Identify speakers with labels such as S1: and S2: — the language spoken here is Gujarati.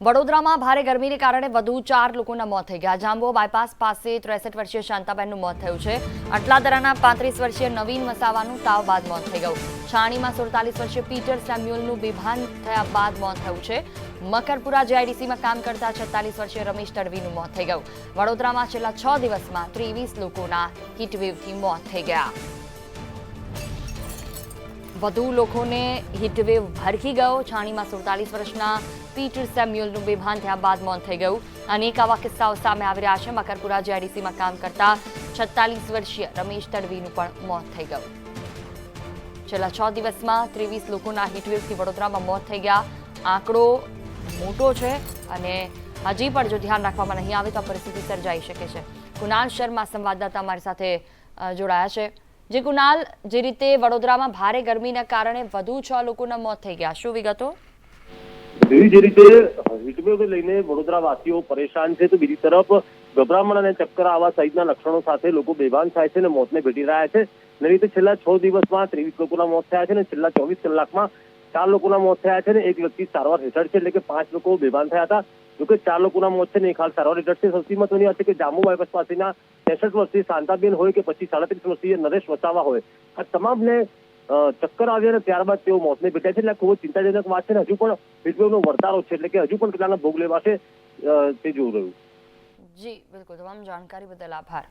S1: વડોદરામાં ભારે ગરમીને કારણે વધુ 4 લોકોના મોત થઈ ગયા। જાંબો બાયપાસ પાસે 63 વર્ષીય શાંતાબેનનું મોત થયું છે। અટલાદરાના 35 વર્ષીય નવીન વસાવાનું તાવ બાદ મોત થઈ ગયું। છાણીમાં 47 વર્ષીય પીટર સેમ્યુઅલનું બેભાન થયા બાદ મોત થયું છે। મકરપુરા જેઆઈડીસીમાં કામ કરતા 46 વર્ષીય રમેશ તડવીનું મોત થઈ ગયું। વડોદરામાં છેલ્લા 6 દિવસમાં 23 લોકોના હીટવેવથી મોત થઈ ગયા। વધુ લોકોને હીટવેવ ભરખી ગયો। છાણીમાં 47 વર્ષના પીટર સેમ્યુઅલનું બેભાન થયા બાદ મોત થઈ ગયું। અનેક આવા કિસ્સાઓ સામે આવી રહ્યા છે। મકરપુરા જેઆઈડીસીમાં કામ કરતા 46 વર્ષીય રમેશ તડવીનું પણ મોત થઈ ગયું। છેલ્લા 6 દિવસમાં 23 લોકોના હીટવેવથી વડોદરામાં મોત થઈ ગયા। આંકડો મોટો છે અને હજી પણ જો ધ્યાન રાખવામાં નહીં આવે તો પરિસ્થિતિ સર્જાઈ શકે છે। કુનાલ શર્મા સંવાદદાતા અમારી સાથે જોડાયા છે। જે કુનાલ, જે રીતે વડોદરામાં ભારે ગરમીના કારણે વધુ 6 લોકોના મોત થઈ ગયા, શું વિગતો?
S2: જે રીતે હીટવેવને લઈને વડોદરા વાસીઓ પરેશાન છે, તો બીજી તરફ ગભરામણ અને ચક્કર આવવા સહિતના લક્ષણો સાથે લોકો બેભાન થાય છે અને મોતને ભેટી રહ્યા છે। એ રીતે છેલ્લા 6 દિવસમાં 23 લોકોના મોત થયા છે અને છેલ્લા 24 કલાકમાં 4 લોકોના મોત થયા છે અને એક વ્યક્તિ સારવાર હેઠળ છે, એટલે કે 5 લોકો બેભાન થયા હતા। જોકે 4 લોકોના મોત છે ને એક હાલ સારવાર હેઠળ છે। સૌથી મહત્વની વાત છે કે જાંબુ બાયપાસ પાસેના 63 વર્ષીય શાંતાબેન હોય કે પછી 37 વર્ષીય નરેશ વસાવા હોય, આ તમામને ચક્કર આવ્યા અને ત્યારબાદ તેઓ મોતને ભેટ્યા છે। એટલે ખૂબ જ ચિંતાજનક વાત છે ને હજુ પણ હીટવેવનો વર્તારો છે, એટલે કે હજુ પણ કેટલાના ભોગ લેવાશે તે જોવું રહ્યું।
S1: જી બિલકુલ, તમામ જાણકારી બદલ આભાર।